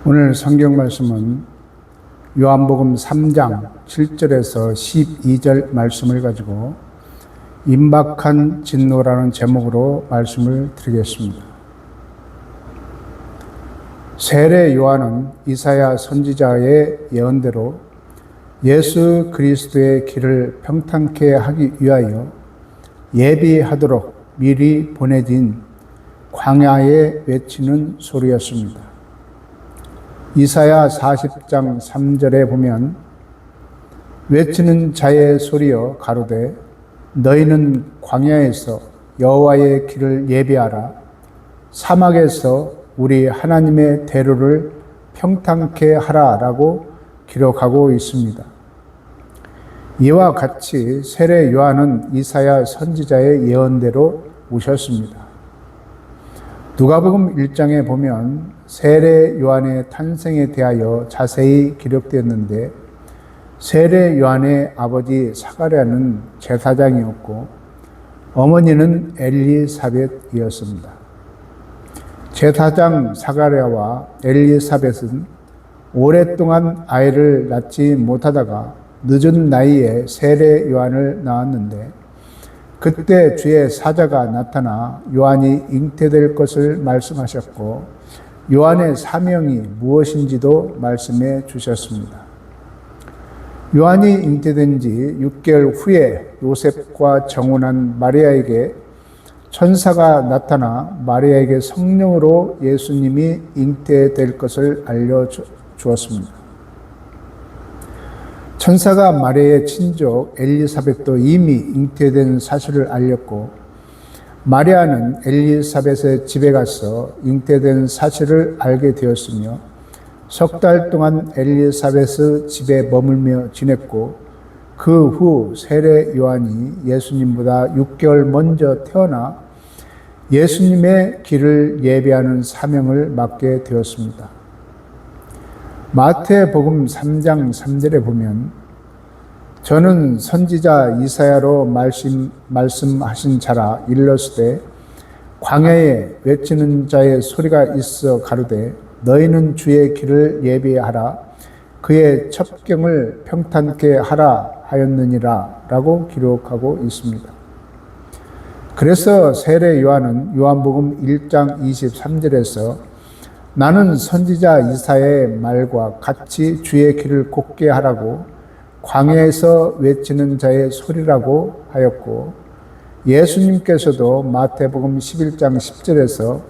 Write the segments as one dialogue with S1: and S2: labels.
S1: 오늘 성경 말씀은 요한복음 3장 7절에서 12절 말씀을 가지고 임박한 진노라는 제목으로 말씀을 드리겠습니다. 세례 요한은 이사야 선지자의 예언대로 예수 그리스도의 길을 평탄케 하기 위하여 예비하도록 미리 보내진 광야에 외치는 소리였습니다. 이사야 40장 3절에 보면 외치는 자의 소리여 가로되 너희는 광야에서 여호와의 길을 예비하라. 사막에서 우리 하나님의 대로를 평탄케 하라라고 기록하고 있습니다. 이와 같이 세례 요한은 이사야 선지자의 예언대로 오셨습니다. 누가복음 1장에 보면 세례 요한의 탄생에 대하여 자세히 기록되었는데 세례 요한의 아버지 사가랴는 제사장이었고 어머니는 엘리사벳이었습니다. 제사장 사가랴와 엘리사벳은 오랫동안 아이를 낳지 못하다가 늦은 나이에 세례 요한을 낳았는데 그때 주의 사자가 나타나 요한이 잉태될 것을 말씀하셨고 요한의 사명이 무엇인지도 말씀해 주셨습니다. 요한이 잉태된 지 6개월 후에 요셉과 정혼한 마리아에게 천사가 나타나 마리아에게 성령으로 예수님이 잉태될 것을 알려주었습니다. 천사가 마리아의 친족 엘리사벳도 이미 잉태된 사실을 알렸고 마리아는 엘리사벳의 집에 가서 잉태된 사실을 알게 되었으며 석 달 동안 엘리사벳의 집에 머물며 지냈고 그 후 세례 요한이 예수님보다 6개월 먼저 태어나 예수님의 길을 예비하는 사명을 맡게 되었습니다. 마태복음 3장 3절에 보면 저는 선지자 이사야로 말씀하신 자라 일렀으되 광야에 외치는 자의 소리가 있어 가로되 너희는 주의 길을 예비하라 그의 첩경을 평탄케 하라 하였느니라 라고 기록하고 있습니다. 그래서 세례 요한은 요한복음 1장 23절에서 나는 선지자 이사야의 말과 같이 주의 길을 곱게 하라고 광야에서 외치는 자의 소리라고 하였고 예수님께서도 마태복음 11장 10절에서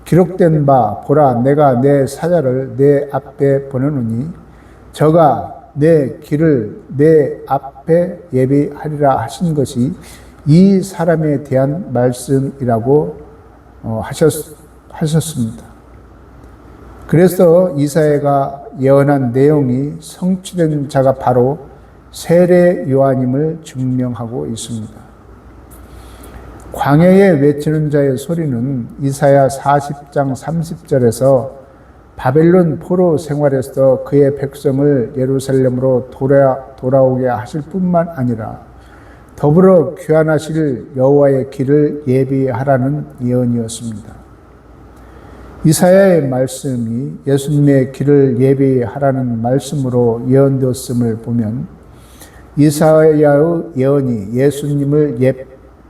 S1: 기록된 바 보라 내가 내 사자를 내 앞에 보내노니 저가 내 길을 내 앞에 예비하리라 하신 것이 이 사람에 대한 말씀이라고 하셨습니다. 그래서 이사야가 예언한 내용이 성취된 자가 바로 세례 요한임을 증명하고 있습니다. 광야에 외치는 자의 소리는 이사야 40장 30절에서 바벨론 포로 생활에서 그의 백성을 예루살렘으로 돌아오게 하실 뿐만 아니라 더불어 귀환하실 여호와의 길을 예비하라는 예언이었습니다. 이사야의 말씀이 예수님의 길을 예비하라는 말씀으로 예언되었음을 보면 이사야의 예언이 예수님을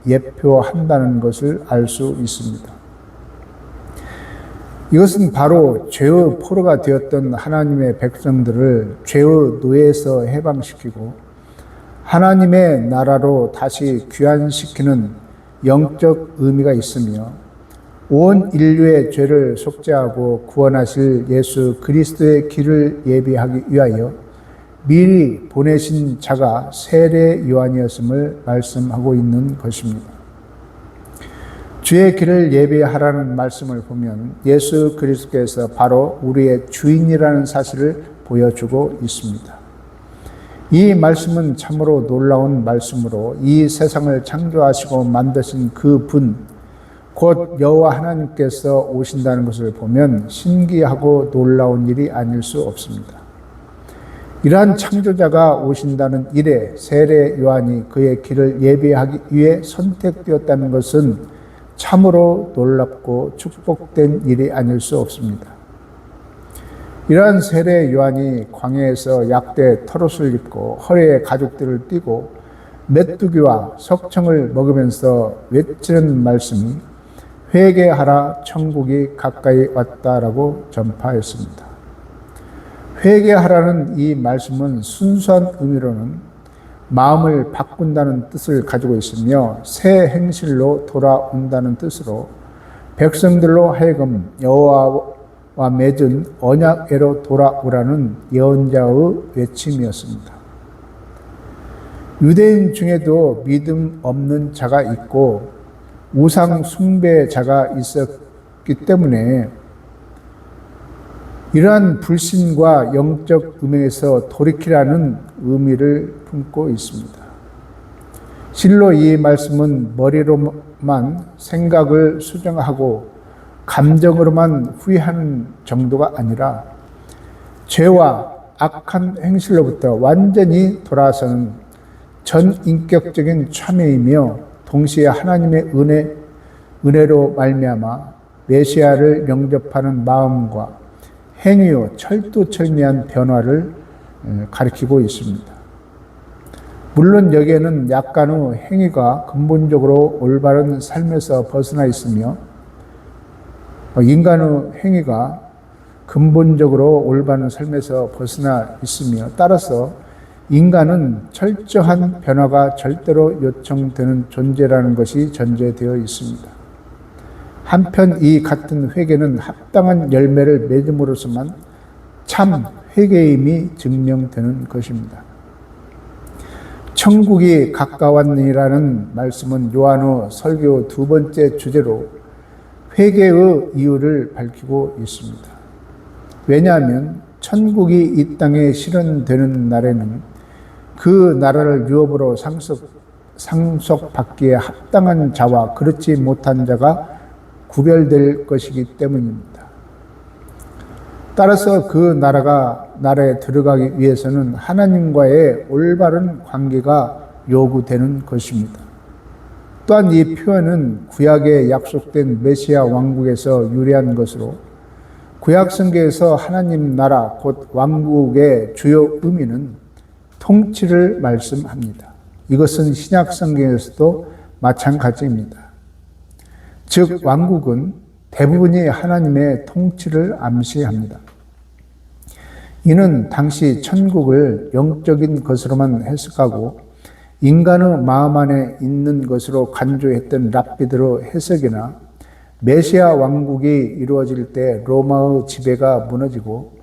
S1: 예표한다는 것을 알 수 있습니다. 이것은 바로 죄의 포로가 되었던 하나님의 백성들을 죄의 노예에서 해방시키고 하나님의 나라로 다시 귀환시키는 영적 의미가 있으며 온 인류의 죄를 속죄하고 구원하실 예수 그리스도의 길을 예비하기 위하여 미리 보내신 자가 세례 요한이었음을 말씀하고 있는 것입니다. 주의 길을 예비하라는 말씀을 보면 예수 그리스도께서 바로 우리의 주인이라는 사실을 보여주고 있습니다. 이 말씀은 참으로 놀라운 말씀으로 이 세상을 창조하시고 만드신 그 분 곧 여호와 하나님께서 오신다는 것을 보면 신기하고 놀라운 일이 아닐 수 없습니다. 이러한 창조자가 오신다는 일에 세례 요한이 그의 길을 예비하기 위해 선택되었다는 것은 참으로 놀랍고 축복된 일이 아닐 수 없습니다. 이러한 세례 요한이 광야에서 약대 털옷을 입고 허리에 가죽들을 띠고 메뚜기와 석청을 먹으면서 외치는 말씀이 회개하라 천국이 가까이 왔다라고 전파했습니다. 회개하라는 이 말씀은 순수한 의미로는 마음을 바꾼다는 뜻을 가지고 있으며 새 행실로 돌아온다는 뜻으로 백성들로 하여금 여호와와 맺은 언약궤로 돌아오라는 예언자의 외침이었습니다. 유대인 중에도 믿음 없는 자가 있고 우상 숭배자가 있었기 때문에 이러한 불신과 영적 음행에서 돌이키라는 의미를 품고 있습니다. 실로 이 말씀은 머리로만 생각을 수정하고 감정으로만 후회하는 정도가 아니라 죄와 악한 행실로부터 완전히 돌아서는 전인격적인 참회이며 동시에 하나님의 은혜로 말미암아 메시아를 영접하는 마음과 행위의 철두철미한 변화를 가리키고 있습니다. 물론 여기에는 약간의 행위가 근본적으로 올바른 삶에서 벗어나 있으며 인간의 행위가 근본적으로 올바른 삶에서 벗어나 있으며 따라서 인간은 철저한 변화가 절대로 요청되는 존재라는 것이 전제되어 있습니다. 한편 이 같은 회개는 합당한 열매를 맺음으로써만 참 회개임이 증명되는 것입니다. 천국이 가까웠니라는 말씀은 요한의 설교 두 번째 주제로 회개의 이유를 밝히고 있습니다. 왜냐하면 천국이 이 땅에 실현되는 날에는 그 나라를 유업으로 상속받기에 합당한 자와 그렇지 못한 자가 구별될 것이기 때문입니다. 따라서 그 나라에 들어가기 위해서는 하나님과의 올바른 관계가 요구되는 것입니다. 또한 이 표현은 구약에 약속된 메시아 왕국에서 유래한 것으로 구약 성경에서 하나님 나라 곧 왕국의 주요 의미는 통치를 말씀합니다. 이것은 신약 성경에서도 마찬가지입니다. 즉 왕국은 대부분이 하나님의 통치를 암시합니다. 이는 당시 천국을 영적인 것으로만 해석하고 인간의 마음 안에 있는 것으로 간주했던 랍비들의 해석이나 메시아 왕국이 이루어질 때 로마의 지배가 무너지고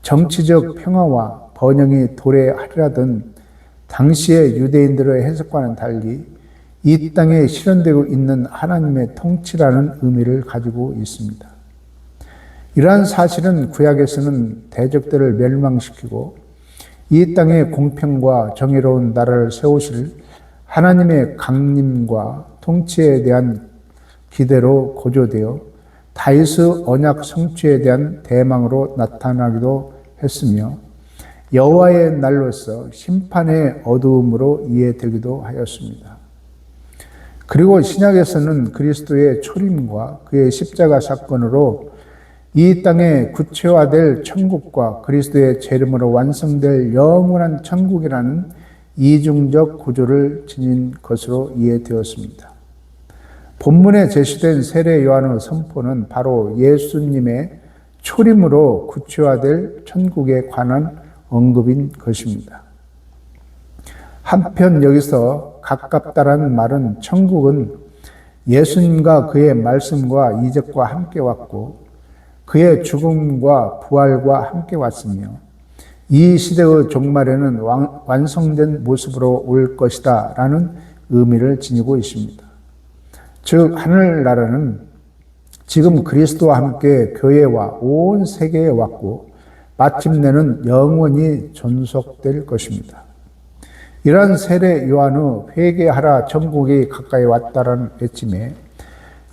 S1: 정치적 평화와 번영이 도래하려던 당시의 유대인들의 해석과는 달리 이 땅에 실현되고 있는 하나님의 통치라는 의미를 가지고 있습니다. 이러한 사실은 구약에서는 대적들을 멸망시키고 이 땅에 공평과 정의로운 나라를 세우실 하나님의 강림과 통치에 대한 기대로 고조되어 다윗의 언약 성취에 대한 대망으로 나타나기도 했으며 여호와의 날로서 심판의 어두움으로 이해되기도 하였습니다. 그리고 신약에서는 그리스도의 초림과 그의 십자가 사건으로 이 땅에 구체화될 천국과 그리스도의 재림으로 완성될 영원한 천국이라는 이중적 구조를 지닌 것으로 이해되었습니다. 본문에 제시된 세례 요한의 선포는 바로 예수님의 초림으로 구체화될 천국에 관한 언급인 것입니다. 한편 여기서 가깝다라는 말은 천국은 예수님과 그의 말씀과 이적과 함께 왔고 그의 죽음과 부활과 함께 왔으며 이 시대의 종말에는 완성된 모습으로 올 것이다 라는 의미를 지니고 있습니다. 즉 하늘나라는 지금 그리스도와 함께 교회와 온 세계에 왔고 마침내는 영원히 존속될 것입니다. 이러한 세례 요한의 회개하라 천국이 가까이 왔다라는 외침에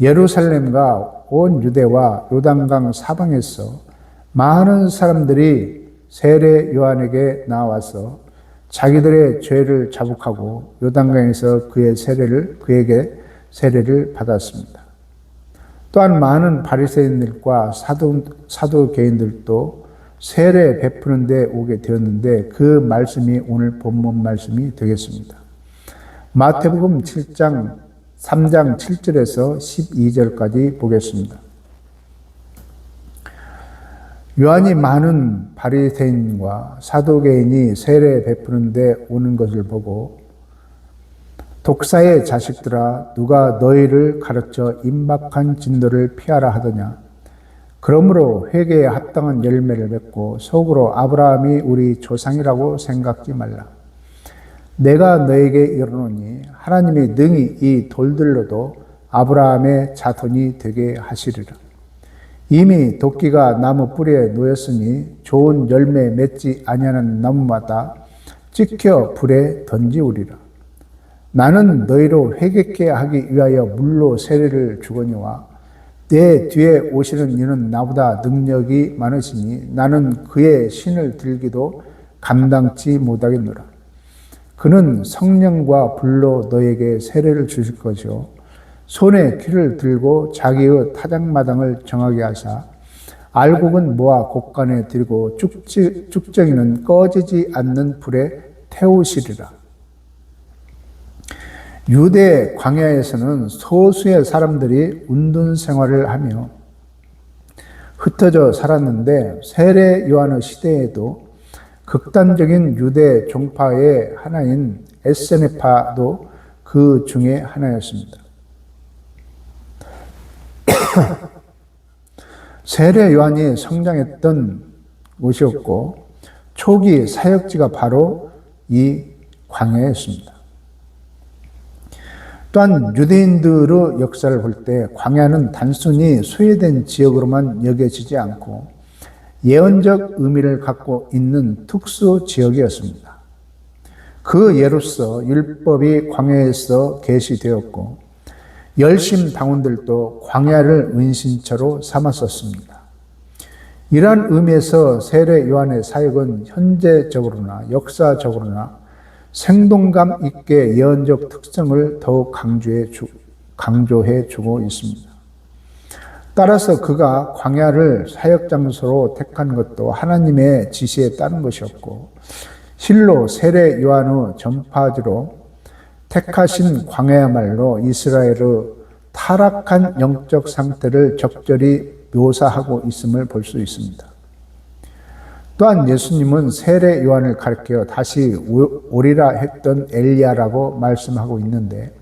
S1: 예루살렘과 온 유대와 요단강 사방에서 많은 사람들이 세례 요한에게 나와서 자기들의 죄를 자복하고 요단강에서 그에게 세례를 받았습니다. 또한 많은 바리새인들과 사두개인들도 세례 베푸는 데 오게 되었는데 그 말씀이 오늘 본문 말씀이 되겠습니다. 마태복음 3장 7절에서 12절까지 보겠습니다. 요한이 많은 바리새인과 사두개인이 세례 베푸는 데 오는 것을 보고 독사의 자식들아 누가 너희를 가르쳐 임박한 진도를 피하라 하더냐. 그러므로 회개에 합당한 열매를 맺고 속으로 아브라함이 우리 조상이라고 생각지 말라. 내가 너에게 이르노니 하나님이 능히 이 돌들로도 아브라함의 자손이 되게 하시리라. 이미 도끼가 나무 뿌리에 놓였으니 좋은 열매 맺지 아니하는 나무마다 찍혀 불에 던지우리라. 나는 너희로 회개케 하기 위하여 물로 세례를 주거니와 내 뒤에 오시는 이는 나보다 능력이 많으시니 나는 그의 신을 들기도 감당치 못하겠노라. 그는 성령과 불로 너에게 세례를 주실 것이요 손에 키를 들고 자기의 타작마당을 정하게 하사 알곡은 모아 곡간에 들고 쭉정이는 꺼지지 않는 불에 태우시리라. 유대 광야에서는 소수의 사람들이 운동 생활을 하며 흩어져 살았는데 세례 요한의 시대에도 극단적인 유대 종파의 하나인 에세네파도 그 중에 하나였습니다. 세례 요한이 성장했던 곳이었고 초기 사역지가 바로 이 광야였습니다. 또한 유대인들의 역사를 볼 때 광야는 단순히 소외된 지역으로만 여겨지지 않고 예언적 의미를 갖고 있는 특수 지역이었습니다. 그 예로서 율법이 광야에서 계시되었고 열심 당원들도 광야를 은신처로 삼았었습니다. 이러한 의미에서 세례 요한의 사역은 현재적으로나 역사적으로나 생동감 있게 예언적 특성을 더욱 강조해 주고 있습니다. 따라서 그가 광야를 사역 장소로 택한 것도 하나님의 지시에 따른 것이었고 실로 세례 요한의 전파지로 택하신 광야야말로 이스라엘의 타락한 영적 상태를 적절히 묘사하고 있음을 볼 수 있습니다. 또한 예수님은 세례 요한을 가리켜 다시 오리라 했던 엘리야라고 말씀하고 있는데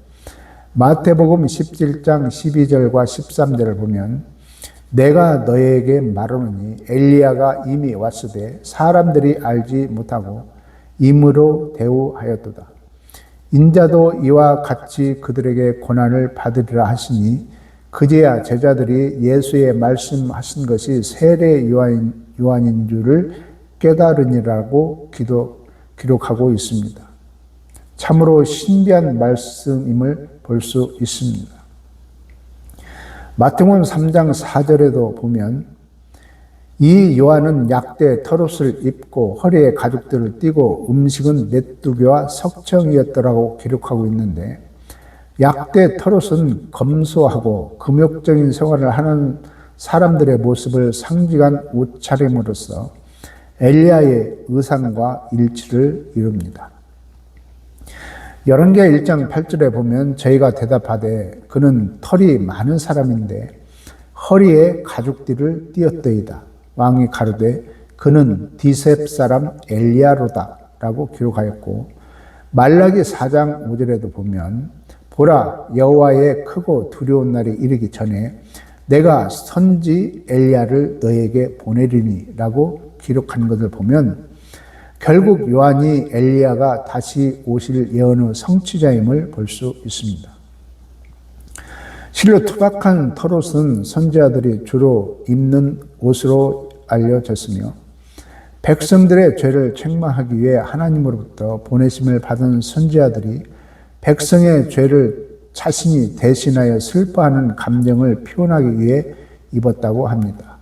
S1: 마태복음 17장 12절과 13절을 보면 내가 너에게 말하노니 엘리야가 이미 왔으되 사람들이 알지 못하고 임으로 대우하였도다. 인자도 이와 같이 그들에게 고난을 받으리라 하시니 그제야 제자들이 예수의 말씀하신 것이 세례 요한인 줄을 깨달으니라고 기록하고 있습니다. 참으로 신비한 말씀임을 볼 수 있습니다. 마태복음 3장 4절에도 보면 이 요한은 약대 털옷을 입고 허리에 가죽들을 띠고 음식은 메뚜기와 석청이었더라고 기록하고 있는데 약대 털옷은 검소하고 금욕적인 생활을 하는 사람들의 모습을 상징한 옷차림으로써 엘리야의 의상과 일치를 이룹니다. 열왕기하 1장 8절에 보면 저희가 대답하되 그는 털이 많은 사람인데 허리에 가죽띠를 띠었더이다. 왕이 가로되 그는 디셉 사람 엘리야로다 라고 기록하였고 말라기 4장 5절에도 보면 보라 여호와의 크고 두려운 날이 이르기 전에 내가 선지 엘리야를 너에게 보내리니 라고 기록한 것을 보면 결국 요한이 엘리야가 다시 오실 예언의 성취자임을 볼 수 있습니다. 실로 투박한 털옷은 선지자들이 주로 입는 옷으로 알려졌으며 백성들의 죄를 책망하기 위해 하나님으로부터 보내심을 받은 선지자들이 백성의 죄를 자신이 대신하여 슬퍼하는 감정을 표현하기 위해 입었다고 합니다.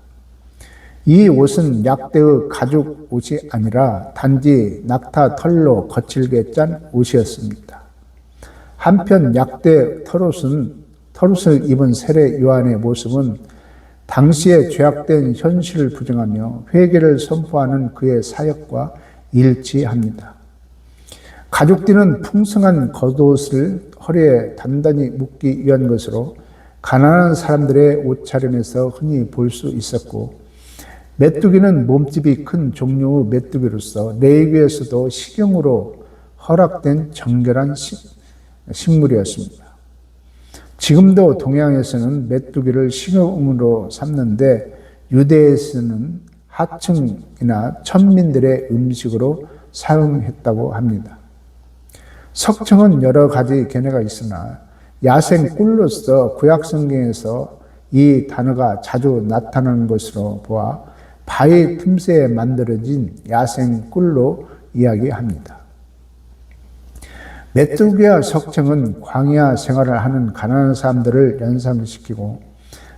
S1: 이 옷은 약대의 가죽 옷이 아니라 단지 낙타 털로 거칠게 짠 옷이었습니다. 한편 약대 털옷을 입은 세례 요한의 모습은 당시에 죄악된 현실을 부정하며 회개를 선포하는 그의 사역과 일치합니다. 가죽띠는 풍성한 겉옷을 허리에 단단히 묶기 위한 것으로 가난한 사람들의 옷차림에서 흔히 볼 수 있었고, 메뚜기는 몸집이 큰 종류의 메뚜기로서 레위기에서도 식용으로 허락된 정결한 식물이었습니다. 지금도 동양에서는 메뚜기를 식용으로 삼는데 유대에서는 하층이나 천민들의 음식으로 사용했다고 합니다. 석청은 여러 가지 견해가 있으나 야생 꿀로서 구약 성경에서 이 단어가 자주 나타나는 것으로 보아 바위 틈새에 만들어진 야생 꿀로 이야기합니다. 메뚜기와 석청은 광야 생활을 하는 가난한 사람들을 연상시키고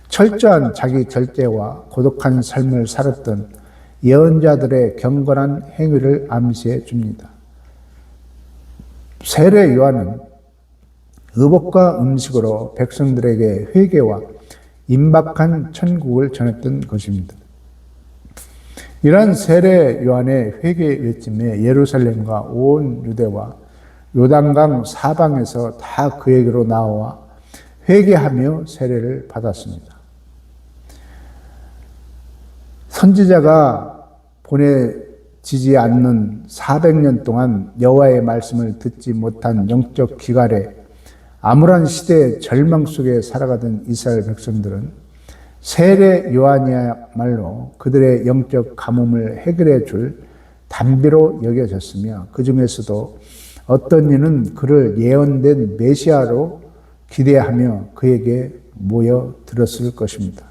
S1: 철저한 자기 절제와 고독한 삶을 살았던 예언자들의 경건한 행위를 암시해 줍니다. 세례 요한은 의복과 음식으로 백성들에게 회개와 임박한 천국을 전했던 것입니다. 이러한 세례 요한의 회개 외침에 예루살렘과 온 유대와 요단강 사방에서 다 그에게로 나와 회개하며 세례를 받았습니다. 선지자가 보내지지 않는 400년 동안 여호와의 말씀을 듣지 못한 영적 기갈에 암울한 시대의 절망 속에 살아가던 이스라엘 백성들은 세례 요한이야말로 그들의 영적 가뭄을 해결해 줄 단비로 여겨졌으며, 그 중에서도 어떤 이는 그를 예언된 메시아로 기대하며 그에게 모여들었을 것입니다.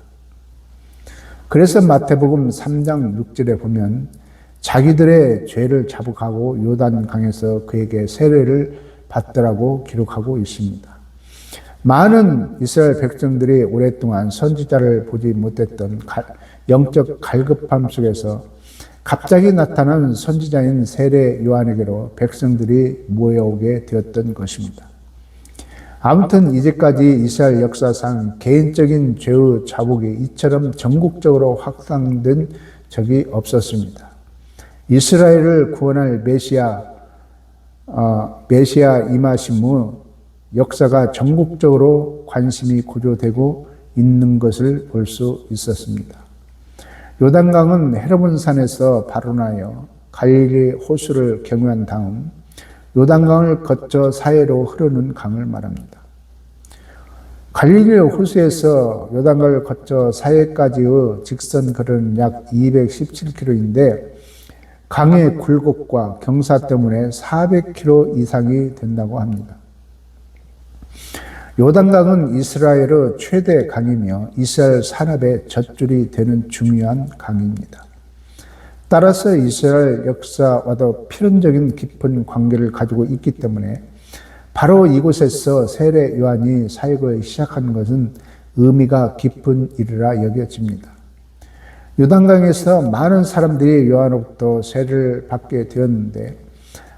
S1: 그래서 마태복음 3장 6절에 보면 자기들의 죄를 자복하고 요단강에서 그에게 세례를 받더라고 기록하고 있습니다. 많은 이스라엘 백성들이 오랫동안 선지자를 보지 못했던 영적 갈급함 속에서 갑자기 나타난 선지자인 세례 요한에게로 백성들이 모여오게 되었던 것입니다. 아무튼 이제까지 이스라엘 역사상 개인적인 죄의 자복이 이처럼 전국적으로 확산된 적이 없었습니다. 이스라엘을 구원할 메시아 임하심 후 역사가 전국적으로 관심이 고조되고 있는 것을 볼 수 있었습니다. 요단강은 헤르몬산에서 발원하여 갈릴리 호수를 경유한 다음 요단강을 거쳐 사해로 흐르는 강을 말합니다. 갈릴리 호수에서 요단강을 거쳐 사해까지의 직선 거리는 약 217km인데 강의 굴곡과 경사 때문에 400km 이상이 된다고 합니다. 요단강은 이스라엘의 최대 강이며 이스라엘 산업의 젖줄이 되는 중요한 강입니다. 따라서 이스라엘 역사와도 필연적인 깊은 관계를 가지고 있기 때문에 바로 이곳에서 세례 요한이 사역을 시작한 것은 의미가 깊은 일이라 여겨집니다. 요단강에서 많은 사람들이 요한으로부터 세례를 받게 되었는데,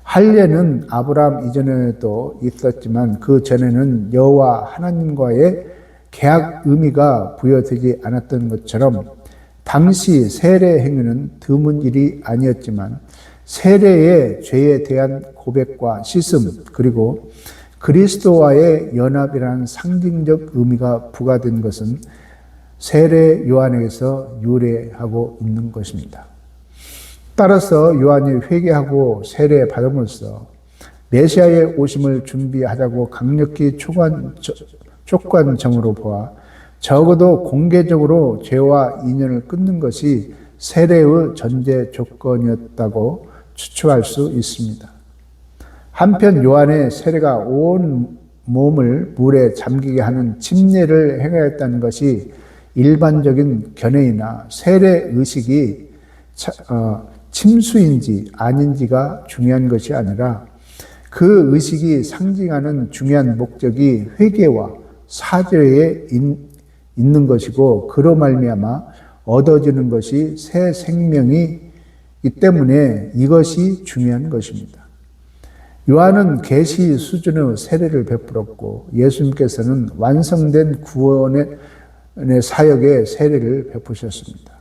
S1: 할례는 아브라함 이전에도 있었지만 그 전에는 여호와 하나님과의 계약 의미가 부여되지 않았던 것처럼 당시 세례 행위는 드문 일이 아니었지만 세례의 죄에 대한 고백과 씻음, 그리고 그리스도와의 연합이라는 상징적 의미가 부과된 것은 세례 요한에게서 유래하고 있는 것입니다. 따라서 요한이 회개하고 세례 받음으로써 메시아의 오심을 준비하자고 강력히 촉구한 점으로 보아 적어도 공개적으로 죄와 인연을 끊는 것이 세례의 전제 조건이었다고 추측할 수 있습니다. 한편 요한의 세례가 온 몸을 물에 잠기게 하는 침례를 행하였다는 것이 일반적인 견해이나 세례 의식이 침수인지 아닌지가 중요한 것이 아니라 그 의식이 상징하는 중요한 목적이 회개와 사죄에 있는 것이고, 그로 말미암아 얻어지는 것이 새 생명이기 때문에 이것이 중요한 것입니다. 요한은 계시 수준의 세례를 베풀었고 예수님께서는 완성된 구원의 사역에 세례를 베푸셨습니다.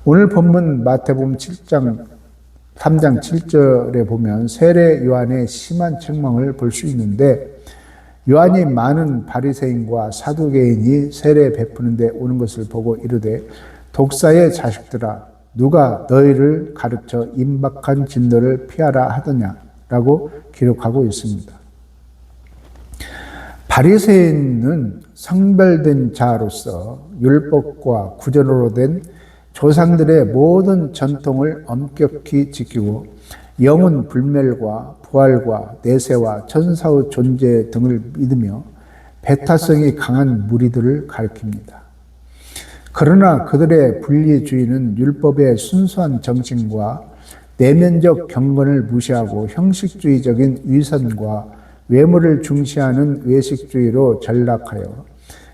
S1: 오늘 본문 마태복음 3장 7절에 보면 세례 요한의 심한 책망을 볼 수 있는데, 요한이 많은 바리새인과 사두개인이 세례 베푸는데 오는 것을 보고 이르되, 독사의 자식들아, 누가 너희를 가르쳐 임박한 진노를 피하라 하더냐라고 기록하고 있습니다. 바리새인은 성별된 자로서 율법과 구전으로 된 조상들의 모든 전통을 엄격히 지키고 영혼 불멸과 부활과 내세와 천사의 존재 등을 믿으며 배타성이 강한 무리들을 가리킵니다. 그러나 그들의 분리주의는 율법의 순수한 정신과 내면적 경건을 무시하고 형식주의적인 위선과 외모를 중시하는 외식주의로 전락하여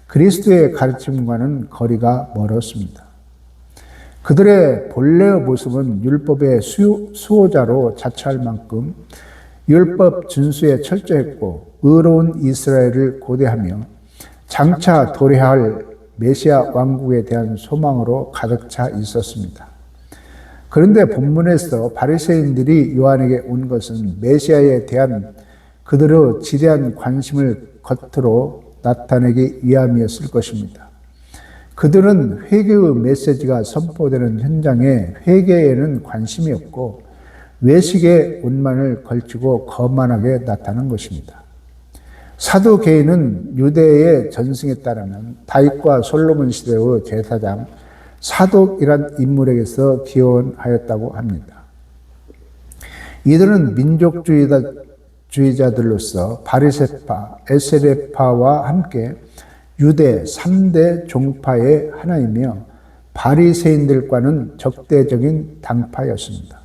S1: 그리스도의 가르침과는 거리가 멀었습니다. 그들의 본래의 모습은 율법의 수호자로 자처할 만큼 율법 준수에 철저했고 의로운 이스라엘을 고대하며 장차 도래할 메시아 왕국에 대한 소망으로 가득 차 있었습니다. 그런데 본문에서 바리새인들이 요한에게 온 것은 메시아에 대한 그들의 지대한 관심을 겉으로 나타내기 위함이었을 것입니다. 그들은 회개의 메시지가 선포되는 현장에 회개에는 관심이 없고 외식에 옷만을 걸치고 거만하게 나타난 것입니다. 사두개인은 유대의 전승에 따르면 다윗과 솔로몬 시대의 제사장 사독이란 인물에게서 기원하였다고 합니다. 이들은 민족주의자들로서 바리새파, 에세레파와 함께 유대 3대 종파의 하나이며 바리새인들과는 적대적인 당파였습니다.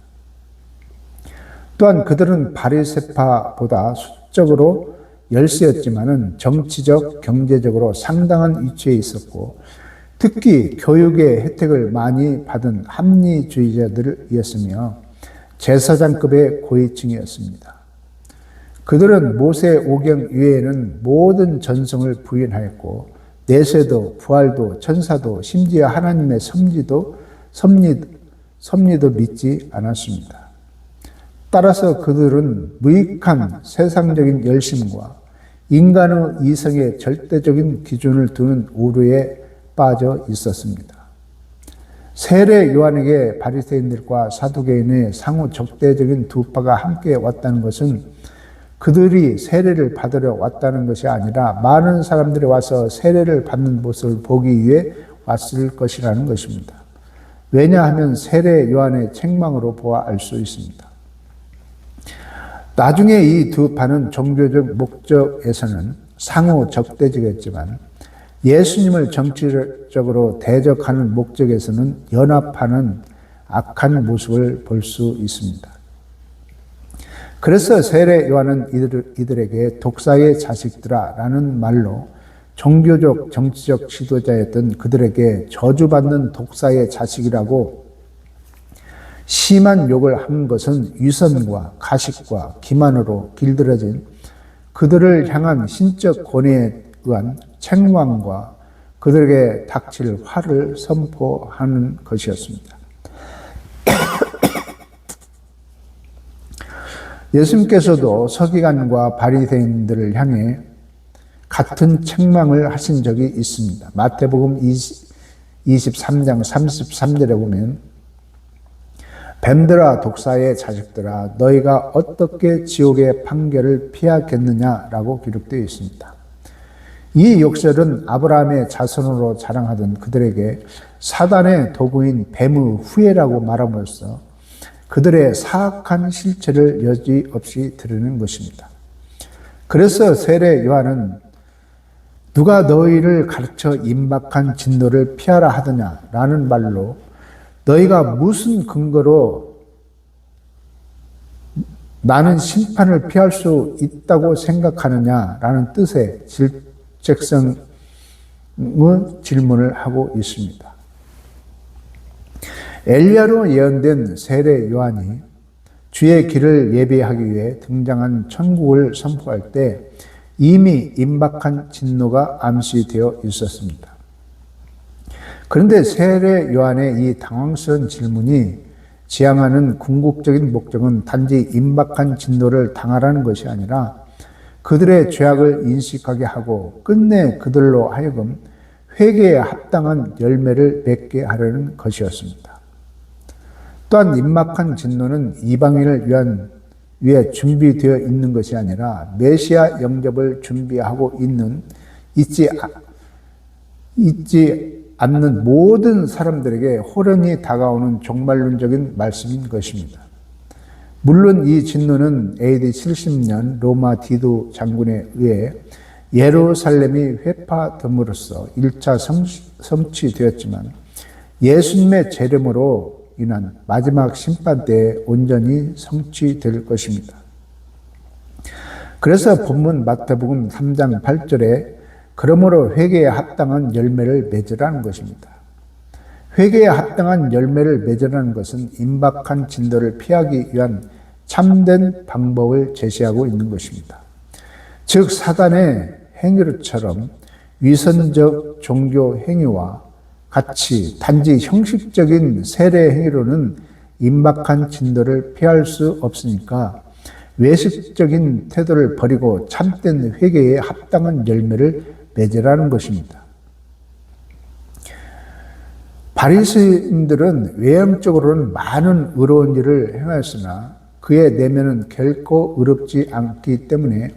S1: 또한 그들은 바리새파보다 수적으로 열세였지만은 정치적, 경제적으로 상당한 위치에 있었고 특히 교육의 혜택을 많이 받은 합리주의자들이었으며 제사장급의 고위층이었습니다. 그들은 모세 오경 이외에는 모든 전승을 부인하였고 내세도 부활도 천사도 심지어 하나님의 섭리도 믿지 않았습니다. 따라서 그들은 무익한 세상적인 열심과 인간의 이성의 절대적인 기준을 두는 오류에 빠져 있었습니다. 세례 요한에게 바리새인들과 사두개인의 상호 적대적인 두 파가 함께 왔다는 것은 그들이 세례를 받으러 왔다는 것이 아니라 많은 사람들이 와서 세례를 받는 모습을 보기 위해 왔을 것이라는 것입니다. 왜냐하면 세례 요한의 책망으로 보아 알 수 있습니다. 나중에 이 두 파는 종교적 목적에서는 상호 적대적이었지만 예수님을 정치적으로 대적하는 목적에서는 연합하는 악한 모습을 볼 수 있습니다. 그래서 세례 요한은 이들에게 독사의 자식들아 라는 말로 종교적 정치적 지도자였던 그들에게 저주받는 독사의 자식이라고 심한 욕을 한 것은 위선과 가식과 기만으로 길들여진 그들을 향한 신적 권위에 의한 책망과 그들에게 닥칠 화를 선포하는 것이었습니다. 예수님께서도 서기관과 바리새인들을 향해 같은 책망을 하신 적이 있습니다. 마태복음 23장 33절에 보면 뱀들아 독사의 자식들아 너희가 어떻게 지옥의 판결을 피하겠느냐라고 기록되어 있습니다. 이 욕설은 아브라함의 자손으로 자랑하던 그들에게 사단의 도구인 뱀의 후예라고 말함으로써 그들의 사악한 실체를 여지없이 드러낸 것입니다. 그래서 세례 요한은 누가 너희를 가르쳐 임박한 진노를 피하라 하더냐라는 말로 너희가 무슨 근거로 나는 심판을 피할 수 있다고 생각하느냐라는 뜻의 질책성의 질문을 하고 있습니다. 엘리야로 예언된 세례 요한이 주의 길을 예비하기 위해 등장한 천국을 선포할 때 이미 임박한 진노가 암시되어 있었습니다. 그런데 세례 요한의 이 당황스러운 질문이 지향하는 궁극적인 목적은 단지 임박한 진노를 당하라는 것이 아니라 그들의 죄악을 인식하게 하고 끝내 그들로 하여금 회개에 합당한 열매를 맺게 하려는 것이었습니다. 또한 임박한 진노는 이방인을 위해 준비되어 있는 것이 아니라 메시아 영접을 준비하고 있지 않는 모든 사람들에게 호련히 다가오는 종말론적인 말씀인 것입니다. 물론 이 진노는 AD 70년 로마 디도 장군에 의해 예루살렘이 회파됨으로써 1차 성취되었지만 예수님의 재림으로 인한 마지막 심판 때에 온전히 성취될 것입니다. 그래서 본문 마태복음 3장 8절에 그러므로 회개에 합당한 열매를 맺으라는 것입니다. 회개에 합당한 열매를 맺으라는 것은 임박한 진도를 피하기 위한 참된 방법을 제시하고 있는 것입니다. 즉 사단의 행위처럼 위선적 종교 행위와 같이 단지 형식적인 세례 행위로는 임박한 진도를 피할 수 없으니까 외식적인 태도를 버리고 참된 회개에 합당한 열매를 맺으라는 것입니다. 바리새인들은 외형적으로는 많은 의로운 일을 행하였으나 그의 내면은 결코 의롭지 않기 때문에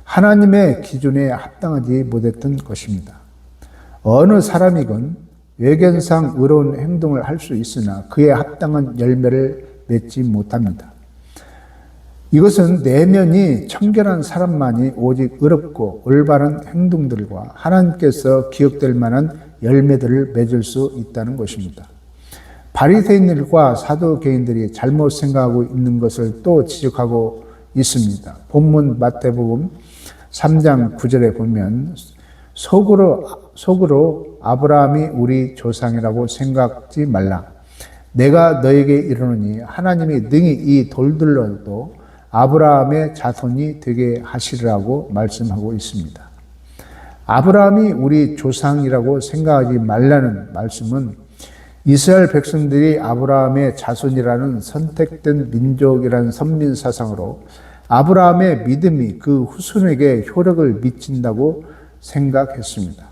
S1: 하나님의 기준에 합당하지 못했던 것입니다. 어느 사람이건 외견상 의로운 행동을 할 수 있으나 그에 합당한 열매를 맺지 못합니다. 이것은 내면이 청결한 사람만이 오직 의롭고 올바른 행동들과 하나님께서 기억될 만한 열매들을 맺을 수 있다는 것입니다. 바리새인들과 사두개인들이 잘못 생각하고 있는 것을 또 지적하고 있습니다. 본문 마태복음 3장 9절에 보면 속으로 아브라함이 우리 조상이라고 생각지 말라. 내가 너에게 이르노니 하나님이 능히 이 돌들로도 아브라함의 자손이 되게 하시리라고 말씀하고 있습니다. 아브라함이 우리 조상이라고 생각하지 말라는 말씀은 이스라엘 백성들이 아브라함의 자손이라는 선택된 민족이라는 선민 사상으로 아브라함의 믿음이 그 후손에게 효력을 미친다고 생각했습니다.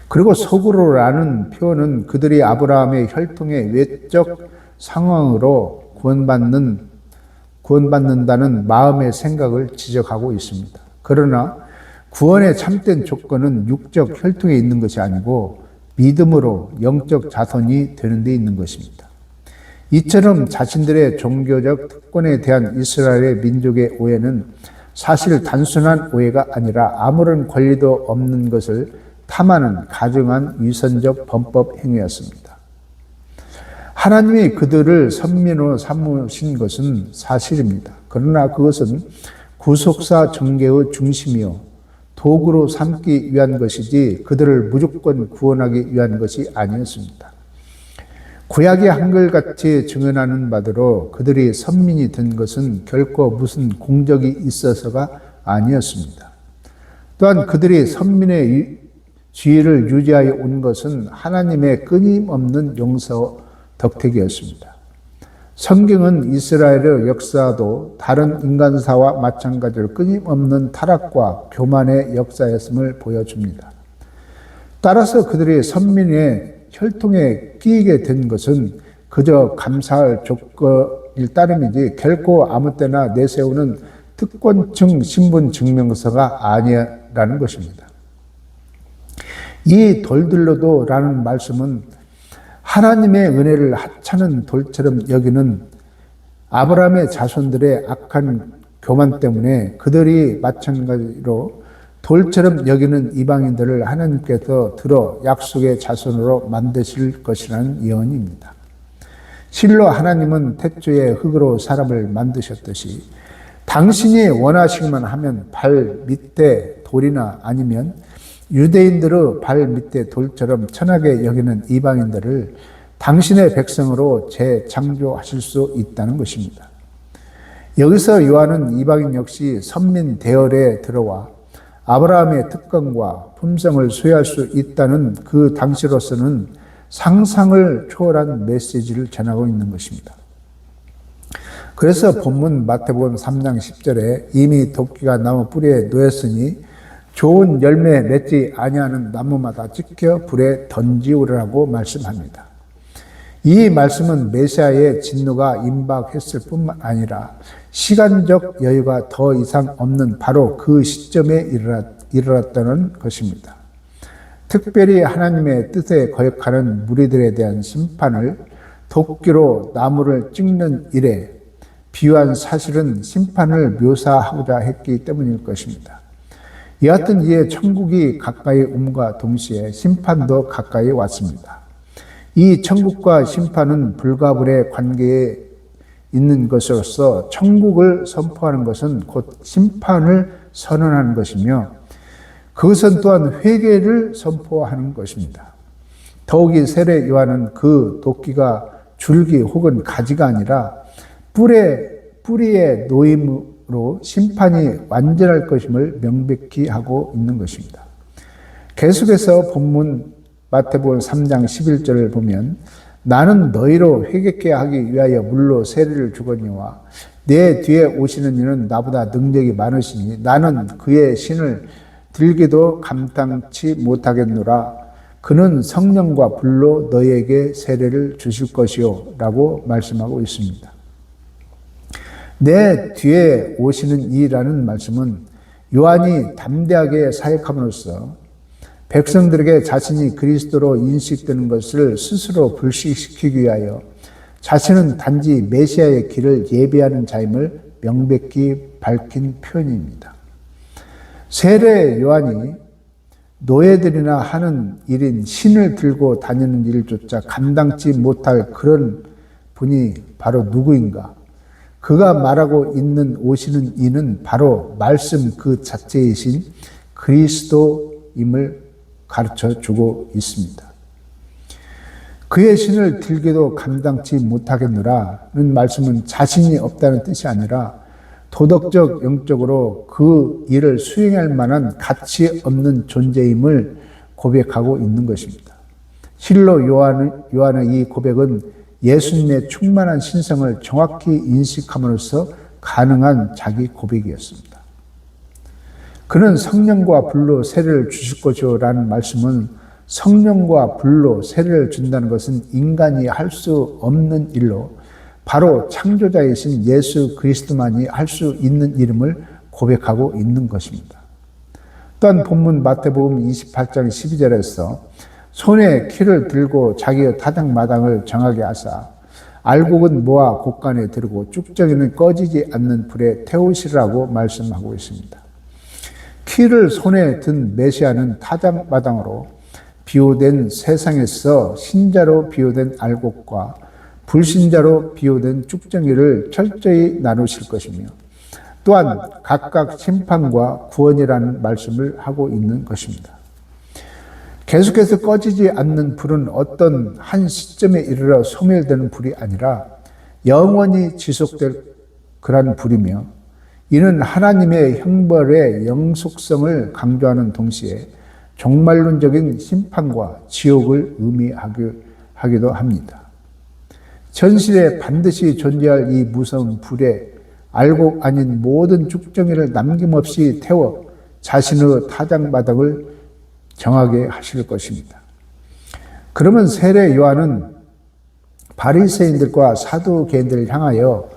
S1: 그리고 속으로라는 표현은 그들이 아브라함의 혈통의 외적 상황으로 구원받는다는 마음의 생각을 지적하고 있습니다. 그러나 구원의 참된 조건은 육적 혈통에 있는 것이 아니고 믿음으로 영적 자손이 되는 데 있는 것입니다. 이처럼 자신들의 종교적 특권에 대한 이스라엘의 민족의 오해는 사실 단순한 오해가 아니라 아무런 권리도 없는 것을 탐하는 가증한 위선적 범법 행위였습니다. 하나님이 그들을 선민으로 삼으신 것은 사실입니다. 그러나 그것은 구속사 정계의 중심이요 도구로 삼기 위한 것이지 그들을 무조건 구원하기 위한 것이 아니었습니다. 구약이 한글같이 증언하는 바대로 그들이 선민이 된 것은 결코 무슨 공적이 있어서가 아니었습니다. 또한 그들이 선민의 지위를 유지하여 온 것은 하나님의 끊임없는 용서 덕택이었습니다. 성경은 이스라엘의 역사도 다른 인간사와 마찬가지로 끊임없는 타락과 교만의 역사였음을 보여줍니다. 따라서 그들이 선민의 혈통에 끼이게 된 것은 그저 감사할 조건일 따름이지 결코 아무 때나 내세우는 특권층 신분 증명서가 아니라는 것입니다. 이 돌들로도 라는 말씀은 하나님의 은혜를 하찮은 돌처럼 여기는 아브라함의 자손들의 악한 교만 때문에 그들이 마찬가지로 돌처럼 여기는 이방인들을 하나님께서 들어 약속의 자손으로 만드실 것이라는 예언입니다. 실로 하나님은 태초에 흙으로 사람을 만드셨듯이 당신이 원하시기만 하면 발 밑에 돌이나 아니면 유대인들의 발 밑에 돌처럼 천하게 여기는 이방인들을 당신의 백성으로 재창조하실 수 있다는 것입니다. 여기서 요한은 이방인 역시 선민 대열에 들어와 아브라함의 특권과 품성을 소유할 수 있다는 그 당시로서는 상상을 초월한 메시지를 전하고 있는 것입니다. 그래서 본문 마태복음 3장 10절에 이미 도끼가 나무 뿌리에 놓였으니 좋은 열매 맺지 아니하는 나무마다 찍혀 불에 던지우라고 말씀합니다. 이 말씀은 메시아의 진노가 임박했을 뿐만 아니라 시간적 여유가 더 이상 없는 바로 그 시점에 이르렀다는 것입니다. 특별히 하나님의 뜻에 거역하는 무리들에 대한 심판을 도끼로 나무를 찍는 일에 비유한 사실은 심판을 묘사하고자 했기 때문일 것입니다. 여하튼 이에 천국이 가까이 옴과 동시에 심판도 가까이 왔습니다. 이 천국과 심판은 불가불의 관계에 있는 것으로서 천국을 선포하는 것은 곧 심판을 선언하는 것이며 그것은 또한 회개를 선포하는 것입니다. 더욱이 세례 요한은 그 도끼가 줄기 혹은 가지가 아니라 뿌리의 놓임으로 심판이 완전할 것임을 명백히 하고 있는 것입니다. 계속해서 본문 마태복음 3장 11절을 보면 나는 너희로 회개케 하기 위하여 물로 세례를 주거니와 내 뒤에 오시는 이는 나보다 능력이 많으시니 나는 그의 신을 들기도 감당치 못하겠노라. 그는 성령과 불로 너희에게 세례를 주실 것이요 라고 말씀하고 있습니다. 내 뒤에 오시는 이라는 말씀은 요한이 담대하게 사역함으로써 백성들에게 자신이 그리스도로 인식되는 것을 스스로 불식시키기 위하여 자신은 단지 메시아의 길을 예비하는 자임을 명백히 밝힌 표현입니다. 세례 요한이 노예들이나 하는 일인 신을 들고 다니는 일조차 감당치 못할 그런 분이 바로 누구인가? 그가 말하고 있는 오시는 이는 바로 말씀 그 자체이신 그리스도임을 가르쳐 주고 있습니다. 그의 신을 들기도 감당치 못하겠노라는 말씀은 자신이 없다는 뜻이 아니라 도덕적, 영적으로 그 일을 수행할 만한 가치 없는 존재임을 고백하고 있는 것입니다. 실로 요한의 이 고백은 예수님의 충만한 신성을 정확히 인식함으로써 가능한 자기 고백이었습니다. 그는 성령과 불로 세례를 주실 것이요 라는 말씀은 성령과 불로 세례를 준다는 것은 인간이 할 수 없는 일로 바로 창조자이신 예수 그리스도만이 할 수 있는 이름을 고백하고 있는 것입니다. 또한 본문 마태복음 28장 12절에서 손에 키를 들고 자기의 타작마당을 정하게 하사 알곡은 모아 곳간에 들고 쭉정이는 꺼지지 않는 불에 태우시라고 말씀하고 있습니다. 키를 손에 든 메시아는 타작마당으로 비유된 세상에서 신자로 비유된 알곡과 불신자로 비유된 쭉정이를 철저히 나누실 것이며 또한 각각 심판과 구원이라는 말씀을 하고 있는 것입니다. 계속해서 꺼지지 않는 불은 어떤 한 시점에 이르러 소멸되는 불이 아니라 영원히 지속될 그런 불이며 이는 하나님의 형벌의 영속성을 강조하는 동시에 종말론적인 심판과 지옥을 의미하기도 합니다. 현실에 반드시 존재할 이 무서운 불에 알곡 아닌 모든 쭉정이를 남김없이 태워 자신의 타작마당을 정하게 하실 것입니다. 그러면 세례 요한은 바리새인들과 사두개인들을 향하여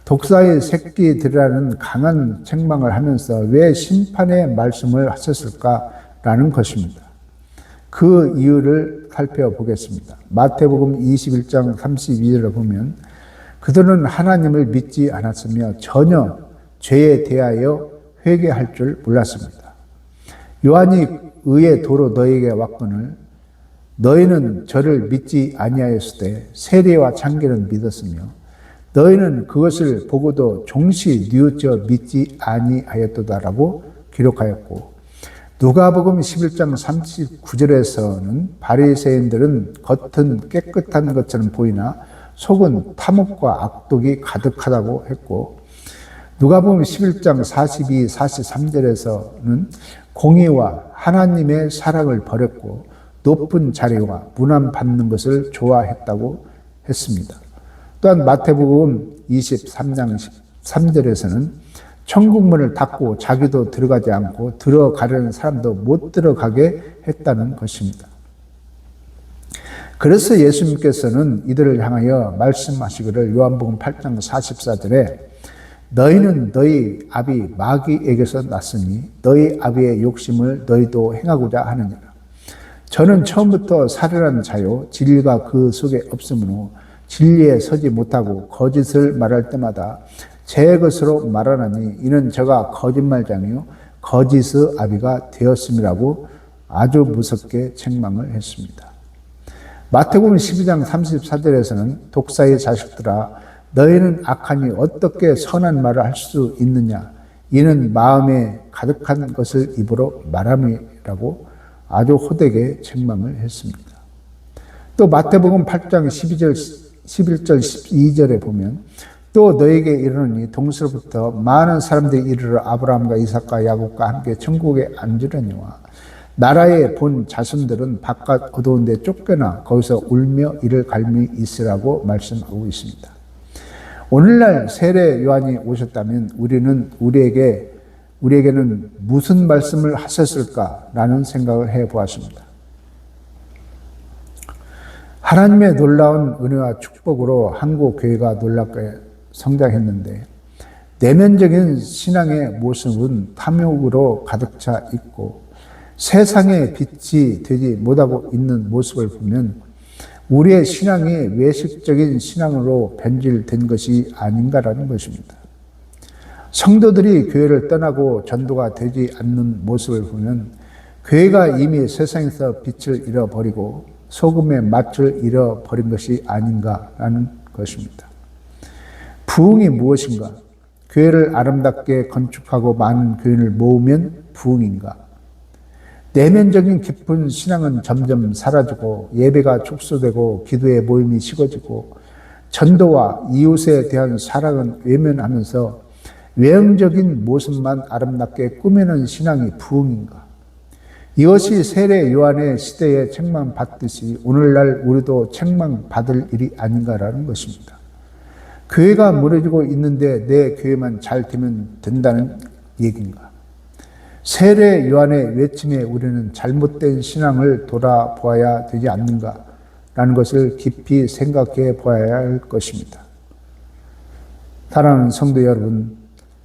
S1: 독사의 새끼들이라는 강한 책망을 하면서 왜 심판의 말씀을 하셨을까라는 것입니다. 그 이유를 살펴보겠습니다. 마태복음 21장 32절을 보면 그들은 하나님을 믿지 않았으며 전혀 죄에 대하여 회개할 줄 몰랐습니다. 요한이 의의 도로 너희에게 왔거늘 너희는 저를 믿지 아니하였으되 세례와 참기는 믿었으며 너희는 그것을 보고도 종시 뉘우쳐 믿지 아니하였도다라고 기록하였고 누가복음 11장 39절에서는 바리새인들은 겉은 깨끗한 것처럼 보이나 속은 탐욕과 악독이 가득하다고 했고 누가복음 11장 42, 43절에서는 공의와 하나님의 사랑을 버렸고 높은 자리와 문안 받는 것을 좋아했다고 했습니다. 또한 마태복음 23장 3절에서는 천국문을 닫고 자기도 들어가지 않고 들어가려는 사람도 못 들어가게 했다는 것입니다. 그래서 예수님께서는 이들을 향하여 말씀하시기를 요한복음 8장 44절에 너희는 너희 아비 마귀에게서 났으니 너희 아비의 욕심을 너희도 행하고자 하느니라. 저는 처음부터 살인한 자요 진리가 그 속에 없으므로 진리에 서지 못하고 거짓을 말할 때마다 제 것으로 말하나니 이는 저가 거짓말장이요 거짓의 아비가 되었음이라고 아주 무섭게 책망을 했습니다. 마태복음 12장 34절에서는 독사의 자식들아 너희는 악하니 어떻게 선한 말을 할 수 있느냐 이는 마음에 가득한 것을 입으로 말함이라고 아주 호되게 책망을 했습니다. 또 마태복음 8장 11절 12절에 보면 또 너에게 이르노니 동서로부터 많은 사람들이 이르러 아브라함과 이삭과 야곱과 함께 천국에 앉으려니와 나라에 본 자손들은 바깥 어두운 데 쫓겨나 거기서 울며 이를 갈미 있으라고 말씀하고 있습니다. 오늘날 세례 요한이 오셨다면 우리에게는 무슨 말씀을 하셨을까라는 생각을 해보았습니다. 하나님의 놀라운 은혜와 축복으로 한국 교회가 놀랍게 성장했는데 내면적인 신앙의 모습은 탐욕으로 가득 차 있고 세상의 빛이 되지 못하고 있는 모습을 보면 우리의 신앙이 외식적인 신앙으로 변질된 것이 아닌가라는 것입니다. 성도들이 교회를 떠나고 전도가 되지 않는 모습을 보면 교회가 이미 세상에서 빛을 잃어버리고 소금의 맛을 잃어버린 것이 아닌가라는 것입니다. 부흥이 무엇인가? 교회를 아름답게 건축하고 많은 교인을 모으면 부흥인가? 내면적인 깊은 신앙은 점점 사라지고 예배가 축소되고 기도의 모임이 식어지고 전도와 이웃에 대한 사랑은 외면하면서 외형적인 모습만 아름답게 꾸미는 신앙이 부흥인가? 이것이 세례 요한의 시대에 책망받듯이 오늘날 우리도 책망받을 일이 아닌가라는 것입니다. 교회가 무너지고 있는데 내 교회만 잘 되면 된다는 얘기인가? 세례 요한의 외침에 우리는 잘못된 신앙을 돌아보아야 되지 않는가라는 것을 깊이 생각해 보아야 할 것입니다. 사랑하는 성도 여러분,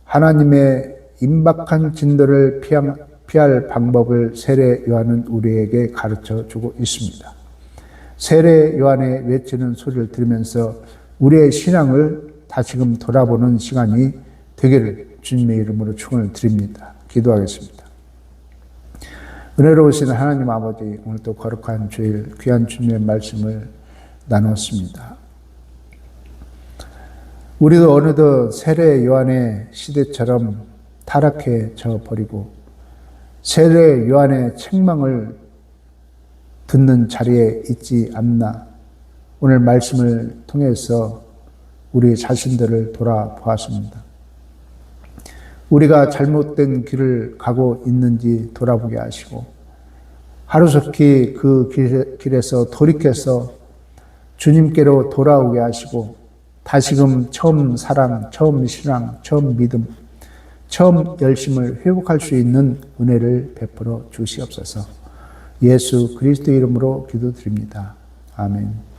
S1: 하나님의 임박한 진도를 피할 방법을 세례 요한은 우리에게 가르쳐 주고 있습니다. 세례 요한의 외치는 소리를 들으면서 우리의 신앙을 다시금 돌아보는 시간이 되기를 주님의 이름으로 축원을 드립니다. 기도하겠습니다. 은혜로우신 하나님 아버지, 오늘 또 거룩한 주일 귀한 주님의 말씀을 나눴습니다. 우리도 어느덧 세례 요한의 시대처럼 타락해져 버리고 세례 요한의 책망을 듣는 자리에 있지 않나. 오늘 말씀을 통해서 우리 자신들을 돌아보았습니다. 우리가 잘못된 길을 가고 있는지 돌아보게 하시고 하루속히 그 길에서 돌이켜서 주님께로 돌아오게 하시고 다시금 처음 사랑, 처음 신앙, 처음 믿음, 처음 열심을 회복할 수 있는 은혜를 베풀어 주시옵소서. 예수 그리스도 이름으로 기도드립니다. 아멘.